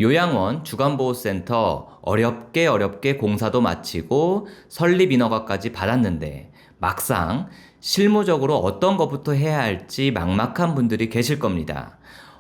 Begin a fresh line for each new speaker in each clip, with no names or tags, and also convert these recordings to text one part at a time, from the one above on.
요양원, 주간보호센터 어렵게 공사도 마치고 설립 인허가까지 받았는데 막상 실무적으로 어떤 것부터 해야 할지 막막한 분들이 계실 겁니다.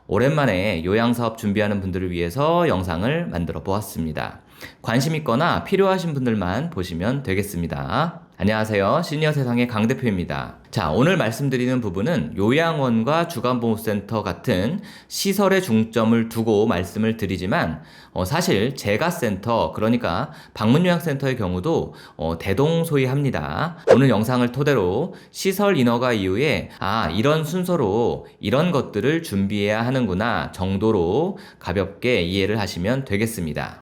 오랜만에 요양사업 준비하는 분들을 위해서 영상을 만들어 보았습니다. 관심 있거나 필요하신 분들만 보시면 되겠습니다. 안녕하세요. 시니어 세상의 강 대표입니다. 자, 오늘 말씀드리는 부분은 요양원과 주간보호센터 같은 시설에 중점을 두고 말씀을 드리지만 사실 재가센터, 그러니까 방문요양센터의 경우도 대동소이합니다. 오늘 영상을 토대로 시설 인허가 이후에 이런 순서로 이런 것들을 준비해야 하는구나 정도로 가볍게 이해를 하시면 되겠습니다.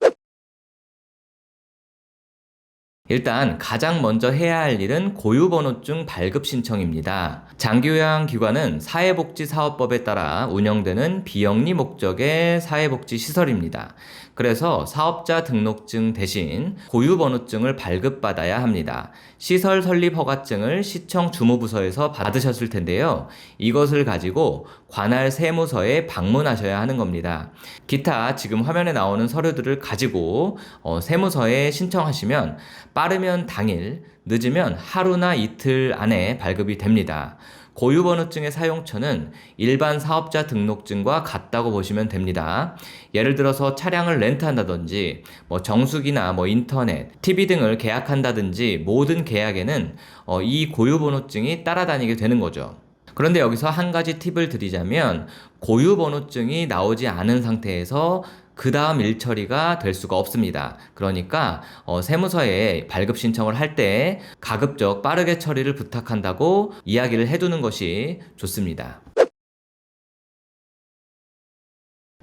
일단 가장 먼저 해야 할 일은 고유번호증 발급 신청입니다. 장기요양기관은 사회복지사업법에 따라 운영되는 비영리 목적의 사회복지시설입니다. 그래서 사업자 등록증 대신 고유번호증을 발급받아야 합니다. 시설 설립 허가증을 시청 주무부서에서 받으셨을 텐데요. 이것을 가지고 관할 세무서에 방문하셔야 하는 겁니다. 기타 지금 화면에 나오는 서류들을 가지고 세무서에 신청하시면 빠르면 당일, 늦으면 하루나 이틀 안에 발급이 됩니다. 고유번호증의 사용처는 일반 사업자 등록증과 같다고 보시면 됩니다. 예를 들어서 차량을 렌트한다든지 정수기나 인터넷, TV 등을 계약한다든지 모든 계약에는 이 고유번호증이 따라다니게 되는 거죠. 그런데 여기서 한 가지 팁을 드리자면 고유번호증이 나오지 않은 상태에서 그 다음 일처리가 될 수가 없습니다. 그러니까 세무서에 발급 신청을 할 때 가급적 빠르게 처리를 부탁한다고 이야기를 해두는 것이 좋습니다.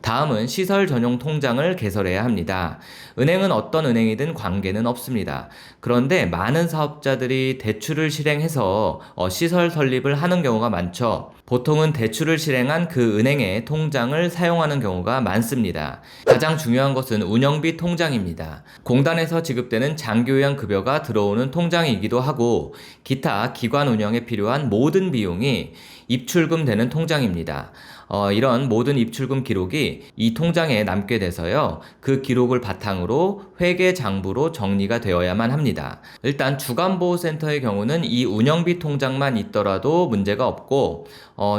다음은 시설 전용 통장을 개설해야 합니다. 은행은 어떤 은행이든 관계는 없습니다. 그런데 많은 사업자들이 대출을 실행해서 시설 설립을 하는 경우가 많죠. 보통은 대출을 실행한 그 은행의 통장을 사용하는 경우가 많습니다. 가장 중요한 것은 운영비 통장입니다. 공단에서 지급되는 장기요양 급여가 들어오는 통장이기도 하고 기타 기관 운영에 필요한 모든 비용이 입출금 되는 통장입니다. 이런 모든 입출금 기록이 이 통장에 남게 돼서요. 그 기록을 바탕으로 회계 장부로 정리가 되어야만 합니다. 일단 주간보호센터의 경우는 이 운영비 통장만 있더라도 문제가 없고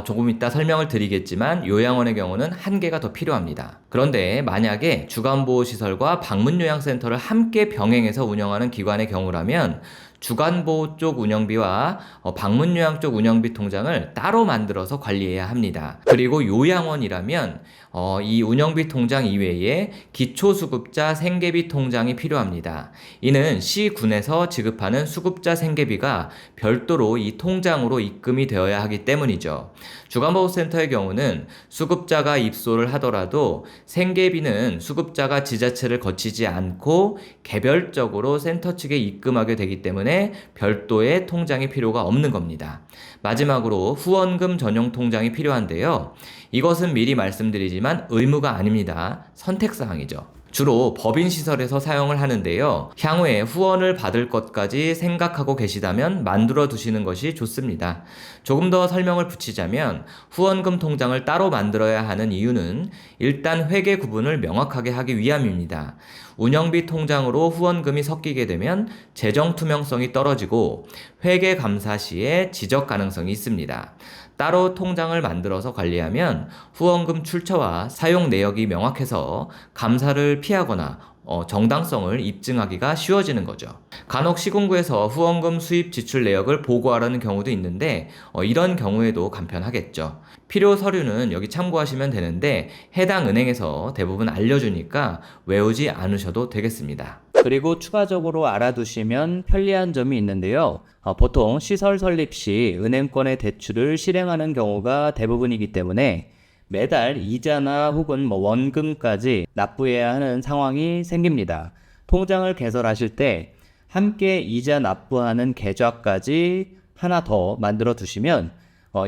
조금 이따 설명을 드리겠지만 요양원의 경우는 한 개가 더 필요합니다. 그런데 만약에 주간보호시설과 방문요양센터를 함께 병행해서 운영하는 기관의 경우라면 주간보호 쪽 운영비와 방문요양 쪽 운영비 통장을 따로 만들어서 관리해야 합니다. 그리고 요양원이라면 이 운영비 통장 이외에 기초수급자 생계비 통장이 필요합니다. 이는 시군에서 지급하는 수급자 생계비가 별도로 이 통장으로 입금이 되어야 하기 때문이죠. 주간보호센터의 경우는 수급자가 입소를 하더라도 생계비는 수급자가 지자체를 거치지 않고 개별적으로 센터 측에 입금하게 되기 때문에 별도의 통장이 필요가 없는 겁니다. 마지막으로 후원금 전용 통장이 필요한데요. 이것은 미리 말씀드리지만 의무가 아닙니다. 선택사항이죠. 주로 법인시설에서 사용을 하는데요. 향후에 후원을 받을 것까지 생각하고 계시다면 만들어 두시는 것이 좋습니다. 조금 더 설명을 붙이자면 후원금 통장을 따로 만들어야 하는 이유는 일단 회계 구분을 명확하게 하기 위함입니다. 운영비 통장으로 후원금이 섞이게 되면 재정 투명성이 떨어지고 회계 감사 시에 지적 가능성이 있습니다. 따로 통장을 만들어서 관리하면 후원금 출처와 사용 내역이 명확해서 감사를 피하거나 정당성을 입증하기가 쉬워지는 거죠. 간혹 시군구에서 후원금 수입 지출 내역을 보고하라는 경우도 있는데 이런 경우에도 간편하겠죠. 필요 서류는 여기 참고하시면 되는데 해당 은행에서 대부분 알려주니까 외우지 않으셔도 되겠습니다.
그리고 추가적으로 알아두시면 편리한 점이 있는데요. 보통 시설 설립 시 은행권의 대출을 실행하는 경우가 대부분이기 때문에 매달 이자나 혹은 원금까지 납부해야 하는 상황이 생깁니다. 통장을 개설하실 때 함께 이자 납부하는 계좌까지 하나 더 만들어 두시면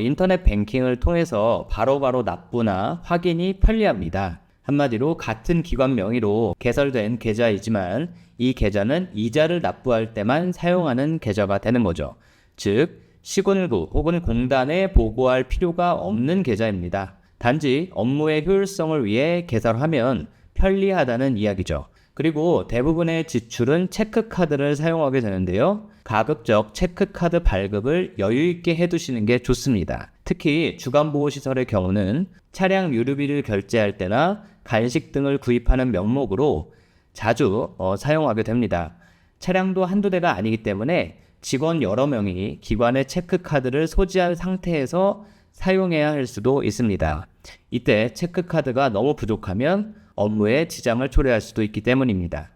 인터넷 뱅킹을 통해서 바로바로 납부나 확인이 편리합니다. 한마디로 같은 기관 명의로 개설된 계좌이지만 이 계좌는 이자를 납부할 때만 사용하는 계좌가 되는 거죠. 즉, 시군구 혹은 공단에 보고할 필요가 없는 계좌입니다. 단지 업무의 효율성을 위해 개설하면 편리하다는 이야기죠. 그리고 대부분의 지출은 체크카드를 사용하게 되는데요. 가급적 체크카드 발급을 여유있게 해두시는 게 좋습니다. 특히 주간보호시설의 경우는 차량 유류비를 결제할 때나 간식 등을 구입하는 명목으로 자주 사용하게 됩니다. 차량도 한두 대가 아니기 때문에 직원 여러 명이 기관의 체크카드를 소지한 상태에서 사용해야 할 수도 있습니다. 이때 체크카드가 너무 부족하면 업무에 지장을 초래할 수도 있기 때문입니다.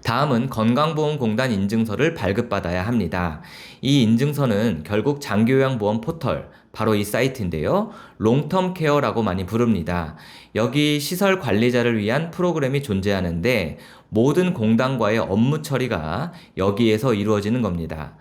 다음은 건강보험공단 인증서를 발급받아야 합니다. 이 인증서는 결국 장기요양보험 포털, 바로 이 사이트인데요. 롱텀케어라고 많이 부릅니다. 여기 시설 관리자를 위한 프로그램이 존재하는데 모든 공단과의 업무 처리가 여기에서 이루어지는 겁니다.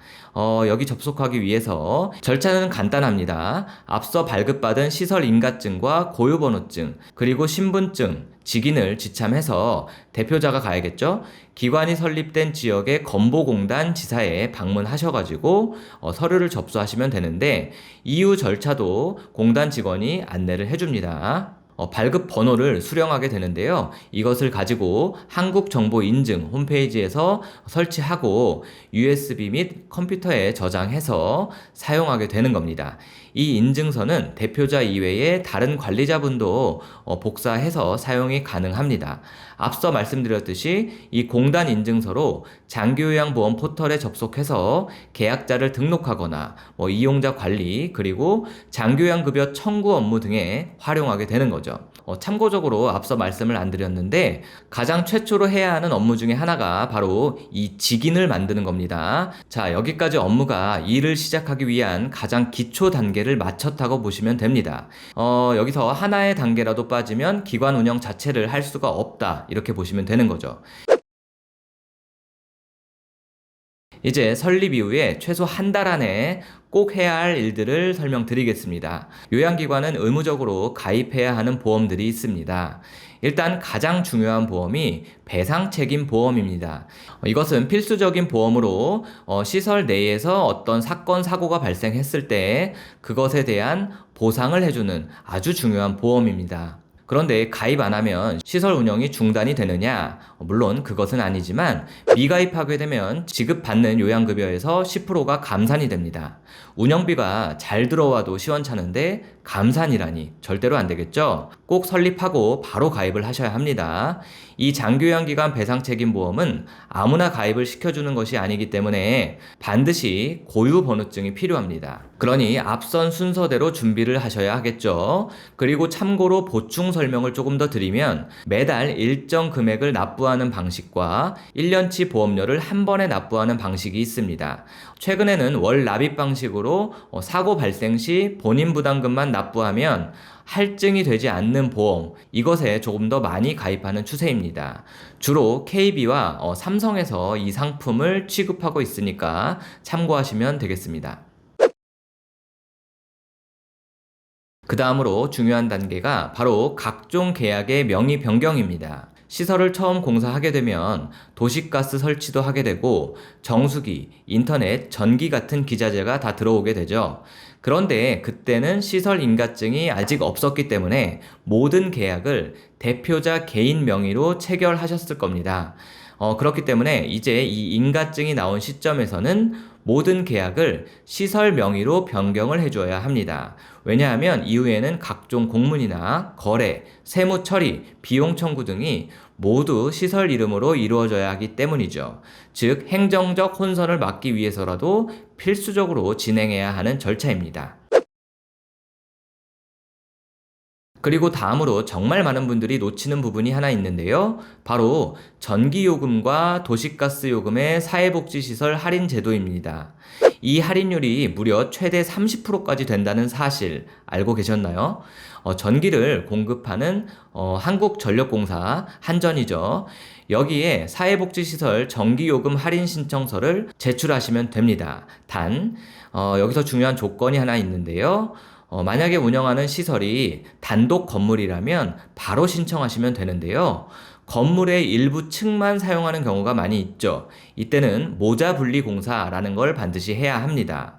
여기 접속하기 위해서 절차는 간단합니다. 앞서 발급받은 시설 인가증과 고유번호증, 그리고 신분증, 직인을 지참해서 대표자가 가야겠죠? 기관이 설립된 지역의 건보공단 지사에 방문하셔가지고 서류를 접수하시면 되는데 이후 절차도 공단 직원이 안내를 해줍니다. 발급 번호를 수령하게 되는데요. 이것을 가지고 한국정보인증 홈페이지에서 설치하고 USB 및 컴퓨터에 저장해서 사용하게 되는 겁니다. 이 인증서는 대표자 이외에 다른 관리자분도 복사해서 사용이 가능합니다. 앞서 말씀드렸듯이 이 공단 인증서로 장기요양보험 포털에 접속해서 계약자를 등록하거나 이용자 관리 그리고 장기요양급여 청구 업무 등에 활용하게 되는 거죠. 참고적으로 앞서 말씀을 안 드렸는데 가장 최초로 해야 하는 업무 중에 하나가 바로 이 직인을 만드는 겁니다. 자, 여기까지 업무가 일을 시작하기 위한 가장 기초 단계를 마쳤다고 보시면 됩니다. 여기서 하나의 단계라도 빠지면 기관 운영 자체를 할 수가 없다, 이렇게 보시면 되는 거죠. 이제 설립 이후에 최소 한 달 안에 꼭 해야 할 일들을 설명드리겠습니다. 요양기관은 의무적으로 가입해야 하는 보험들이 있습니다. 일단 가장 중요한 보험이 배상책임보험입니다. 이것은 필수적인 보험으로 시설 내에서 어떤 사건, 사고가 발생했을 때 그것에 대한 보상을 해주는 아주 중요한 보험입니다. 그런데 가입 안 하면 시설 운영이 중단이 되느냐? 물론 그것은 아니지만 미가입하게 되면 지급받는 요양급여에서 10%가 감산이 됩니다. 운영비가 잘 들어와도 시원찮은데 감산이라니 절대로 안 되겠죠? 꼭 설립하고 바로 가입을 하셔야 합니다. 이 장기요양기관 배상책임보험은 아무나 가입을 시켜주는 것이 아니기 때문에 반드시 고유번호증이 필요합니다. 그러니 앞선 순서대로 준비를 하셔야 하겠죠. 그리고 참고로 보충 설명을 조금 더 드리면 매달 일정 금액을 납부하는 방식과 1년치 보험료를 한 번에 납부하는 방식이 있습니다. 최근에는 월 납입 방식으로 사고 발생 시 본인 부담금만 납부하면 할증이 되지 않는 보험, 이것에 조금 더 많이 가입하는 추세입니다. 주로 KB와 삼성에서 이 상품을 취급하고 있으니까 참고하시면 되겠습니다. 그 다음으로 중요한 단계가 바로 각종 계약의 명의 변경입니다. 시설을 처음 공사하게 되면 도시가스 설치도 하게 되고 정수기, 인터넷, 전기 같은 기자재가 다 들어오게 되죠. 그런데 그때는 시설 인가증이 아직 없었기 때문에 모든 계약을 대표자 개인 명의로 체결하셨을 겁니다. 그렇기 때문에 이제 이 인가증이 나온 시점에서는 모든 계약을 시설 명의로 변경을 해줘야 합니다. 왜냐하면 이후에는 각종 공문이나 거래, 세무 처리, 비용 청구 등이 모두 시설 이름으로 이루어져야 하기 때문이죠. 즉, 행정적 혼선을 막기 위해서라도 필수적으로 진행해야 하는 절차입니다. 그리고 다음으로 정말 많은 분들이 놓치는 부분이 하나 있는데요. 바로 전기요금과 도시가스요금의 사회복지시설 할인 제도입니다. 이 할인율이 무려 최대 30%까지 된다는 사실 알고 계셨나요? 전기를 공급하는 한국전력공사 한전이죠. 여기에 사회복지시설 전기요금 할인 신청서를 제출하시면 됩니다. 단 여기서 중요한 조건이 하나 있는데요. 만약에 운영하는 시설이 단독 건물이라면 바로 신청하시면 되는데요. 건물의 일부 층만 사용하는 경우가 많이 있죠. 이때는 모자 분리 공사라는 걸 반드시 해야 합니다.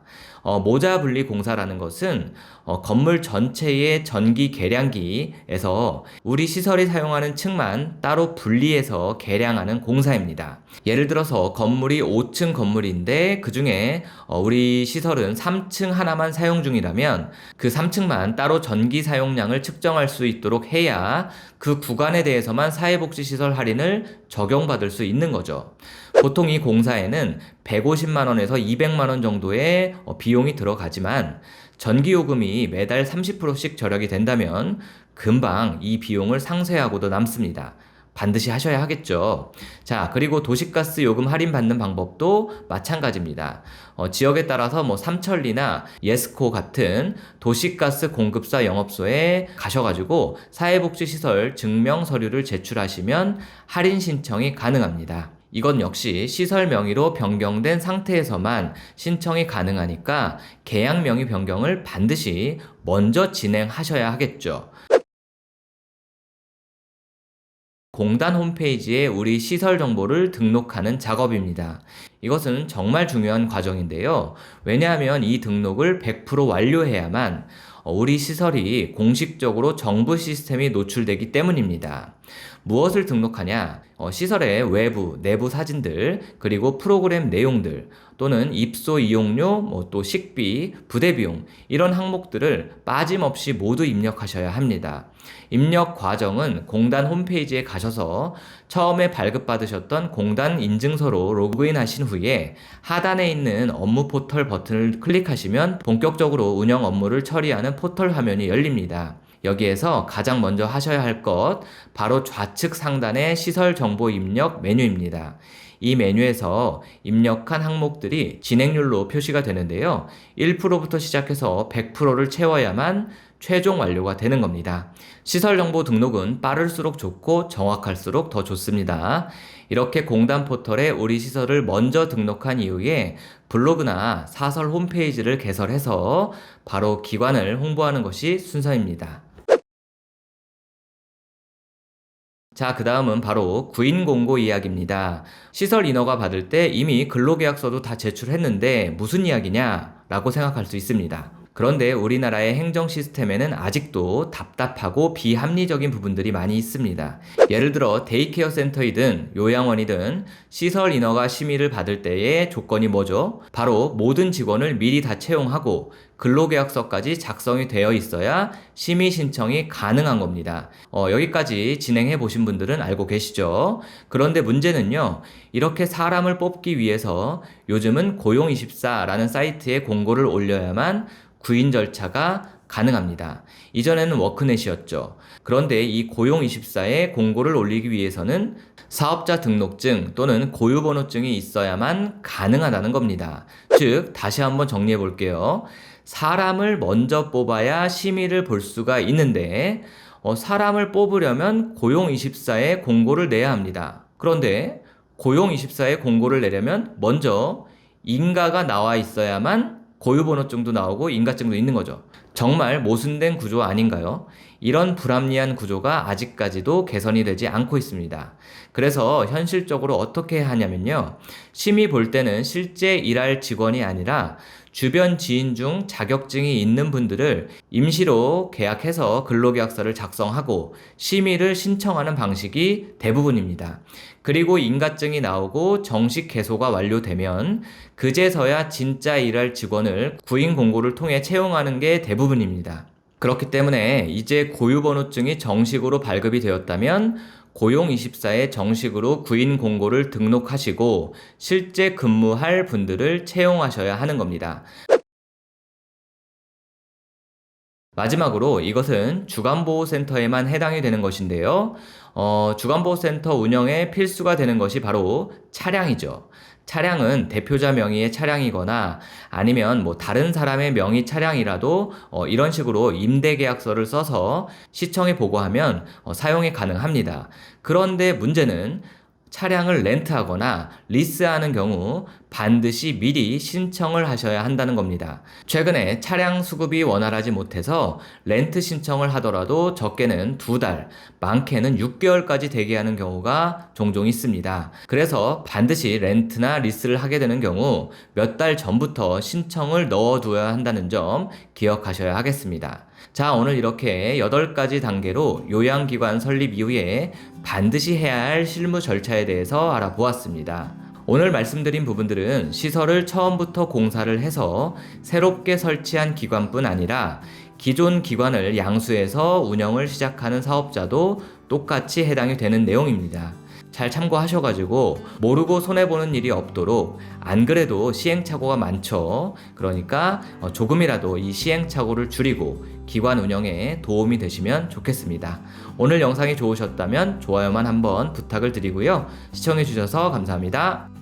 모자 분리 공사라는 것은 건물 전체의 전기 계량기에서 우리 시설이 사용하는 층만 따로 분리해서 계량하는 공사입니다. 예를 들어서 건물이 5층 건물인데 그 중에 우리 시설은 3층 하나만 사용 중이라면 그 3층만 따로 전기 사용량을 측정할 수 있도록 해야 그 구간에 대해서만 사회복지시설 할인을 적용받을 수 있는 거죠. 보통 이 공사에는 150만 원에서 200만 원 정도의 비용이 들어가지만 전기요금이 매달 30%씩 절약이 된다면 금방 이 비용을 상쇄하고도 남습니다. 반드시 하셔야 하겠죠. 자, 그리고 도시가스 요금 할인 받는 방법도 마찬가지입니다. 지역에 따라서 삼천리나 예스코 같은 도시가스 공급사 영업소에 가셔가지고 사회복지시설 증명 서류를 제출하시면 할인 신청이 가능합니다. 이건 역시 시설 명의로 변경된 상태에서만 신청이 가능하니까 계약 명의 변경을 반드시 먼저 진행하셔야 하겠죠. 공단 홈페이지에 우리 시설 정보를 등록하는 작업입니다. 이것은 정말 중요한 과정인데요. 왜냐하면 이 등록을 100% 완료해야만 우리 시설이 공식적으로 정부 시스템이 노출되기 때문입니다. 무엇을 등록하냐? 시설의 외부, 내부 사진들, 그리고 프로그램 내용들, 또는 입소 이용료, 또 식비, 부대 비용 이런 항목들을 빠짐없이 모두 입력하셔야 합니다. 입력 과정은 공단 홈페이지에 가셔서 처음에 발급받으셨던 공단 인증서로 로그인 하신 후에 하단에 있는 업무 포털 버튼을 클릭하시면 본격적으로 운영 업무를 처리하는 포털 화면이 열립니다. 여기에서 가장 먼저 하셔야 할 것, 바로 좌측 상단의 시설 정보 입력 메뉴입니다. 이 메뉴에서 입력한 항목들이 진행률로 표시가 되는데요. 1%부터 시작해서 100%를 채워야만 최종 완료가 되는 겁니다. 시설 정보 등록은 빠를수록 좋고 정확할수록 더 좋습니다. 이렇게 공단 포털에 우리 시설을 먼저 등록한 이후에 블로그나 사설 홈페이지를 개설해서 바로 기관을 홍보하는 것이 순서입니다. 자, 그 다음은 바로 구인 공고 이야기입니다. 시설 인허가 받을 때 이미 근로계약서도 다 제출했는데 무슨 이야기냐? 라고 생각할 수 있습니다. 그런데 우리나라의 행정 시스템에는 아직도 답답하고 비합리적인 부분들이 많이 있습니다. 예를 들어 데이케어 센터이든 요양원이든 시설 인허가 심의를 받을 때의 조건이 뭐죠? 바로 모든 직원을 미리 다 채용하고 근로계약서까지 작성이 되어 있어야 심의 신청이 가능한 겁니다. 여기까지 진행해 보신 분들은 알고 계시죠? 그런데 문제는요, 이렇게 사람을 뽑기 위해서 요즘은 고용24라는 사이트에 공고를 올려야만 구인 절차가 가능합니다. 이전에는 워크넷이었죠. 그런데 이 고용24에 공고를 올리기 위해서는 사업자 등록증 또는 고유번호증이 있어야만 가능하다는 겁니다. 즉, 다시 한번 정리해 볼게요. 사람을 먼저 뽑아야 심의를 볼 수가 있는데 사람을 뽑으려면 고용24에 공고를 내야 합니다. 그런데 고용24에 공고를 내려면 먼저 인가가 나와 있어야만 고유번호증도 나오고 인가증도 있는 거죠. 정말 모순된 구조 아닌가요? 이런 불합리한 구조가 아직까지도 개선이 되지 않고 있습니다. 그래서 현실적으로 어떻게 하냐면요. 심의 볼 때는 실제 일할 직원이 아니라 주변 지인 중 자격증이 있는 분들을 임시로 계약해서 근로계약서를 작성하고 심의를 신청하는 방식이 대부분입니다. 그리고 인가증이 나오고 정식 개소가 완료되면 그제서야 진짜 일할 직원을 구인 공고를 통해 채용하는 게 대부분입니다. 그렇기 때문에 이제 고유번호증이 정식으로 발급이 되었다면 고용24에 정식으로 구인 공고를 등록하시고 실제 근무할 분들을 채용하셔야 하는 겁니다. 마지막으로 이것은 주간보호센터에만 해당이 되는 것인데요. 주간보호센터 운영에 필수가 되는 것이 바로 차량이죠. 차량은 대표자 명의의 차량이거나 아니면 다른 사람의 명의 차량이라도 이런 식으로 임대계약서를 써서 시청에 보고하면 사용이 가능합니다. 그런데 문제는 차량을 렌트하거나 리스하는 경우 반드시 미리 신청을 하셔야 한다는 겁니다. 최근에 차량 수급이 원활하지 못해서 렌트 신청을 하더라도 적게는 2달, 많게는 6개월까지 대기하는 경우가 종종 있습니다. 그래서 반드시 렌트나 리스를 하게 되는 경우 몇 달 전부터 신청을 넣어두어야 한다는 점 기억하셔야 하겠습니다. 자, 오늘 이렇게 8가지 단계로 요양기관 설립 이후에 반드시 해야 할 실무 절차에 대해서 알아보았습니다. 오늘 말씀드린 부분들은 시설을 처음부터 공사를 해서 새롭게 설치한 기관뿐 아니라 기존 기관을 양수해서 운영을 시작하는 사업자도 똑같이 해당이 되는 내용입니다. 잘 참고하셔가지고 모르고 손해보는 일이 없도록, 안 그래도 시행착오가 많죠. 그러니까 조금이라도 이 시행착오를 줄이고 기관 운영에 도움이 되시면 좋겠습니다. 오늘 영상이 좋으셨다면 좋아요만 한번 부탁을 드리고요. 시청해주셔서 감사합니다.